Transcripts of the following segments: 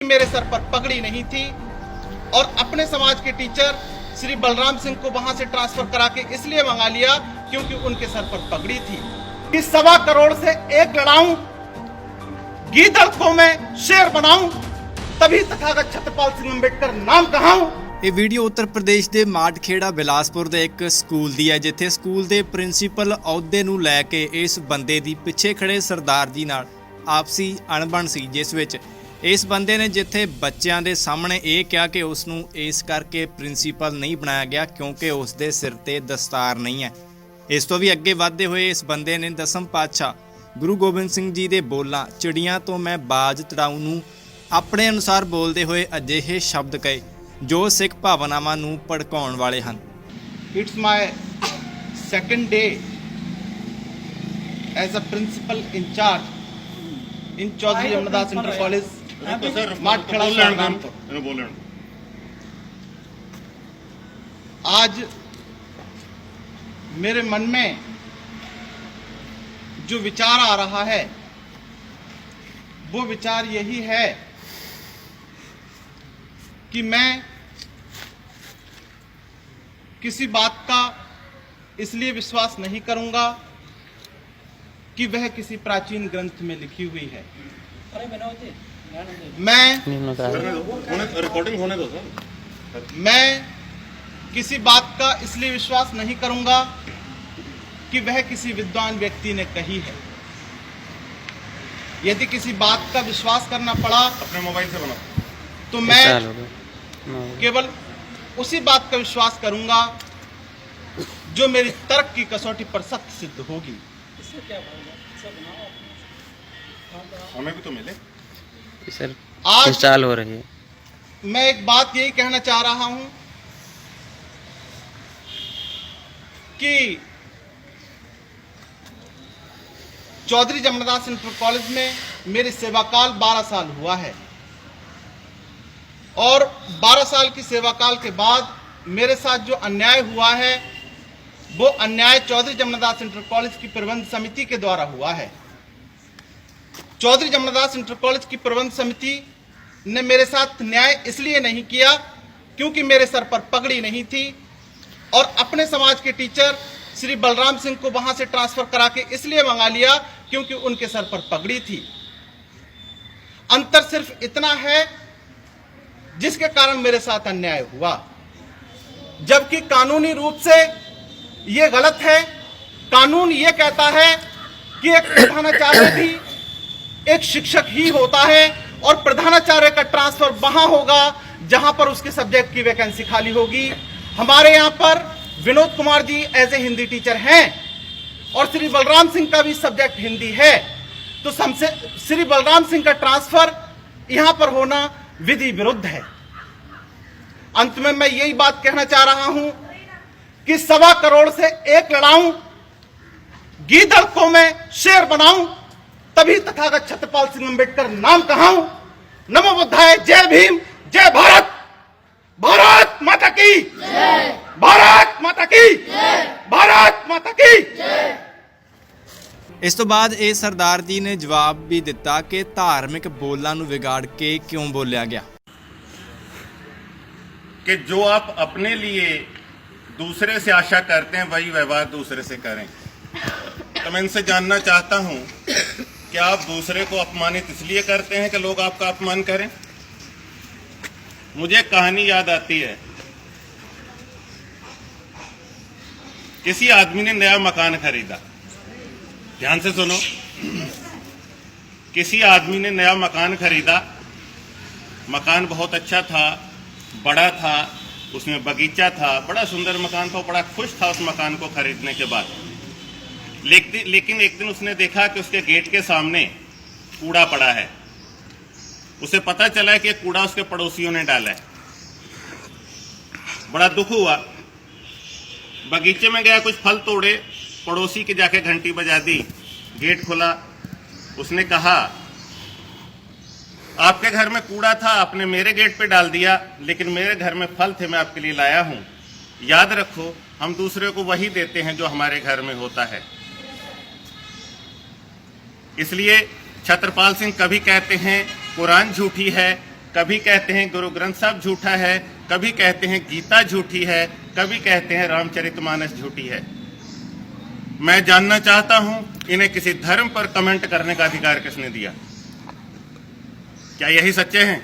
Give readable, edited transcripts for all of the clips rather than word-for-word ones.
मेरे सर पर पगड़ी नहीं थी और अपने समाज के टीचर श्री बलराम सिंह को वहां से ट्रांसफर करा के इसलिए मंगा लिया क्योंकि उनके सर पर पगड़ी थी कि 1.25 करोड़ से एक लड़ाऊं, गीदड़ को मैं शेर बनाऊं, तभी तथागत छत्रपाल सिंह अंबेडकर नाम कहाऊं। ਇਹ ਵੀਡੀਓ ਉੱਤਰ ਪ੍ਰਦੇਸ਼ ਦੇ ਮਾਡਖੇੜਾ ਬਿਲਾਸਪੁਰ ਦੇ ਇੱਕ ਸਕੂਲ ਦੀ ਹੈ, ਜਿੱਥੇ ਸਕੂਲ ਦੇ ਪ੍ਰਿੰਸੀਪਲ ਅਹੁਦੇ ਨੂੰ ਲੈ ਕੇ ਇਸ ਬੰਦੇ ਦੀ ਪਿੱਛੇ ਖੜੇ ਸਰਦਾਰ ਜੀ ਨਾਲ ਆਪਸੀ ਅਣਬਣ ਸੀ, ਜਿਸ ਵਿੱਚ ਇਸ ਬੰਦੇ ਨੇ ਜਿੱਥੇ ਬੱਚਿਆਂ ਦੇ ਸਾਹਮਣੇ ਇਹ ਕਿਹਾ ਕਿ ਉਸ ਨੂੰ ਇਸ ਕਰਕੇ ਪ੍ਰਿੰਸੀਪਲ ਨਹੀਂ ਬਣਾਇਆ ਗਿਆ ਕਿਉਂਕਿ ਉਸ ਦੇ ਸਿਰ ਤੇ ਦਸਤਾਰ ਨਹੀਂ ਹੈ। ਇਸ ਤੋਂ ਵੀ ਅੱਗੇ ਵਧਦੇ ਹੋਏ ਇਸ ਬੰਦੇ ਨੇ ਦਸਮ ਪਾਤਸ਼ਾਹ ਗੁਰੂ ਗੋਬਿੰਦ ਸਿੰਘ ਜੀ ਦੇ ਬੋਲਾਂ ਚਿੜੀਆਂ ਤੋਂ ਮੈਂ ਬਾਜ ਤੜਾਊਂ ਨੂੰ ਆਪਣੇ ਅਨੁਸਾਰ ਬੋਲਦੇ ਹੋਏ ਅਜਿਹੇ ਸ਼ਬਦ ਕਹੇ ਜੋ ਸਿੱਖ ਭਾਵਨਾਵਾਂ ਨੂੰ ਭੜਕਾਉਣ ਵਾਲੇ ਹਨ। It's my second day as a principal in charge in Chaudhry Jamnadas Inter College, माडखेड़ा Saharanpur. आज मेरे मन में जो विचार आ रहा है वो विचार यही है कि मैं किसी बात का इसलिए विश्वास नहीं करूंगा कि वह किसी प्राचीन ग्रंथ में लिखी हुई है। मैं किसी बात का इसलिए विश्वास नहीं करूंगा कि वह किसी विद्वान व्यक्ति ने कही है। यदि किसी बात का विश्वास करना पड़ा अपने मोबाइल से बनाओ तो मैं केवल उसी बात का विश्वास करूंगा जो मेरी तर्क की कसौटी पर सत्य सिद्ध होगी। हमें भी तो मिले सर। आज इंस्टॉल हो रही है। मैं एक बात यही कहना चाह रहा हूं कि चौधरी जमनादास इंटर कॉलेज में मेरी सेवा काल 12 साल हुआ है और 12 साल की सेवा काल के बाद मेरे साथ जो अन्याय हुआ है वो अन्याय चौधरी जमनादास इंटर कॉलेज की प्रबंध समिति के द्वारा हुआ है। चौधरी जमनादास इंटर कॉलेज की प्रबंध समिति ने मेरे साथ न्याय इसलिए नहीं किया क्योंकि मेरे सर पर पगड़ी नहीं थी और अपने समाज के टीचर श्री बलराम सिंह को वहां से ट्रांसफर करा के इसलिए मंगा लिया क्योंकि उनके सर पर पगड़ी थी। अंतर सिर्फ इतना है जिसके कारण मेरे साथ अन्याय हुआ, जबकि कानूनी रूप से यह गलत है। कानून यह कहता है कि एक प्रधानाचार्य भी एक शिक्षक ही होता है और प्रधानाचार्य का ट्रांसफर वहां होगा जहां पर उसके सब्जेक्ट की वैकेंसी खाली होगी। हमारे यहां पर Vinod Kumar ji as a Hindi teacher हैं और श्री बलराम सिंह का भी सब्जेक्ट हिंदी है, तो श्री बलराम सिंह का ट्रांसफर यहां पर होना विधि विरुद्ध है। अंत में मैं यही बात कहना चाह रहा हूं कि 1.25 करोड़ से एक लड़ाऊं, गीदड़ को मैं शेर बनाऊं, तभी तथागत छत्रपाल सिंह अंबेडकर नाम कहाऊं। नमो बुद्धाय, जय भीम, जय भारत, भारत माता की जय, भारत माता की जय, भारत माता की जय। ਇਸ ਤੋਂ ਬਾਅਦ ਇਹ ਸਰਦਾਰ ਜੀ ਨੇ ਜਵਾਬ ਵੀ ਦਿੱਤਾ ਕਿ ਧਾਰਮਿਕ ਬੋਲਾਂ ਨੂੰ ਵਿਗਾੜ ਕੇ ਕਿਉਂ ਬੋਲਿਆ ਗਿਆ। कि जो आप अपने लिए दूसरे से आशा करते हैं वही व्यवहार दूसरे से करें। तो मैं इनसे जानना चाहता हूं कि आप दूसरे को अपमानित इसलिए करते हैं कि लोग आपका अपमान करें। मुझे एक कहानी याद आती है। किसी आदमी ने नया मकान खरीदा, ध्यान से सुनो। किसी आदमी ने नया मकान खरीदा, मकान बहुत अच्छा था, बड़ा था, उसमें बगीचा था, बड़ा सुंदर मकान था, बड़ा खुश था उस मकान को खरीदने के बाद। लेकिन एक दिन उसने देखा कि उसके गेट के सामने कूड़ा पड़ा है। उसे पता चला कि कूड़ा उसके पड़ोसियों ने डाला है। बड़ा दुख हुआ, बगीचे में गया, कुछ फल तोड़े, पड़ोसी के जाके घंटी बजा दी, गेट खुला। उसने कहा आपके घर में कूड़ा था, आपने मेरे गेट पे डाल दिया, लेकिन मेरे घर में फल थे, मैं आपके लिए लाया हूं। याद रखो, हम दूसरे को वही देते हैं जो हमारे घर में होता है। इसलिए छत्रपाल सिंह कभी कहते हैं कुरान झूठी है, कभी कहते हैं गुरु ग्रंथ साहब झूठा है, कभी कहते हैं गीता झूठी है, कभी कहते हैं रामचरितमानस झूठी है। मैं जानना चाहता हूं इन्हें किसी धर्म पर कमेंट करने का अधिकार किसने दिया? क्या यही सच्चे हैं?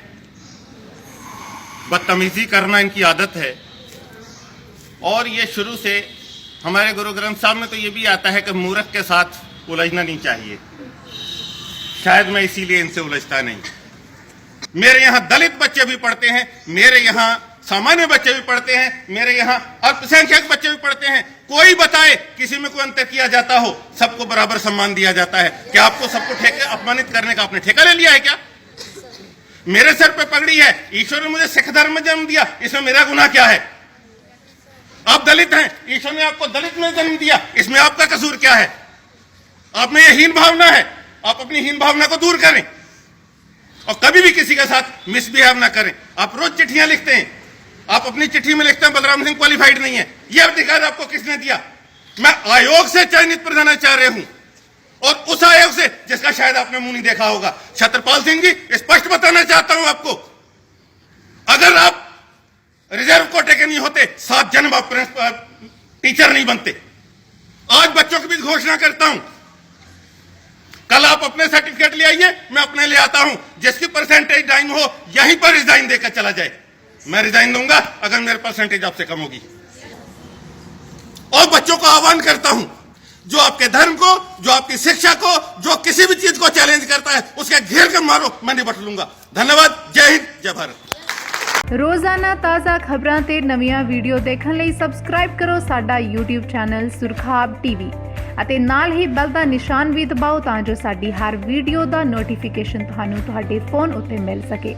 बदतमीजी करना इनकी आदत है। और ये शुरू से हमारे गुरु ग्रंथ साहब में तो ये भी आता है कि मूर्ख के साथ उलझना नहीं चाहिए। शायद मैं इसीलिए इनसे उलझता नहीं। मेरे यहाँ दलित बच्चे भी पढ़ते हैं, मेरे यहाँ सामान्य बच्चे भी पढ़ते हैं, मेरे यहाँ अल्पसंख्यक बच्चे भी पढ़ते हैं। कोई बताए किसी में कोई अंतर किया जाता हो? सबको बराबर सम्मान दिया जाता है। क्या आपको सबको ठेके अपमानित करने का आपने ठेका ले लिया है क्या? मेरे सर पे पगड़ी है, ईश्वर ने मुझे सिख धर्म में जन्म दिया, इसमें मेरा गुनाह क्या है? आप दलित हैं, ईश्वर ने आपको दलित में जन्म दिया, इसमें आपका कसूर क्या है? आप में यह हीन भावना है, आप अपनी हीन भावना को दूर करें और कभी भी किसी के साथ मिसबिहेव ना करें। आप रोज चिट्ठियां लिखते हैं, आप अपनी चिट्ठी में लिखते हैं बलराम सिंह क्वालिफाइड नहीं है। यह अधिकार आपको किसने दिया? मैं आयोग से चयनित प्रधानाचार्य हूं और उस आयोग से जिसका शायद आपने मुंह नहीं देखा होगा। छत्रपाल सिंह जी, स्पष्ट बताना चाहता हूं आपको, अगर आप रिजर्व कोटे के नहीं होते 7 जन्म आप टीचर नहीं बनते। आज बच्चों के बीच घोषणा करता हूं, कल आप अपने सर्टिफिकेट ले आइए, मैं अपने ले आता हूं। जिसकी परसेंटेज डाइन हो यहीं पर रिजाइन देकर चला जाए। मैं रिजाइन दूंगा अगर मेरी परसेंटेज आपसे कम होगी। और बच्चों को आह्वान करता हूं, जो आपके धर्म को, जो आपकी शिक्षा को, जो किसी भी चीज को चैलेंज करता है, उसके घेर कर मारो, मैं निपट लूंगा। धन्यवाद। जय हिंद, जय भारत। रोजाना ताज़ा खबरां ते नवीਆਂ ਵੀਡੀਓ ਦੇਖਣ ਲਈ ਸਬਸਕ੍ਰਾਈਬ ਕਰੋ ਸਾਡਾ YouTube ਚੈਨਲ ਸੁਰਖਾਬ ਟੀਵੀ ਅਤੇ ਨਾਲ ਹੀ ਬੈਲ ਦਾ ਨਿਸ਼ਾਨ ਵੀ ਦਬਾਓ ਤਾਂ ਜੋ ਸਾਡੀ ਹਰ ਵੀਡੀਓ ਦਾ ਨੋਟੀਫਿਕੇਸ਼ਨ ਤੁਹਾਨੂੰ ਤੁਹਾਡੇ ਫੋਨ ਉੱਤੇ ਮਿਲ ਸਕੇ।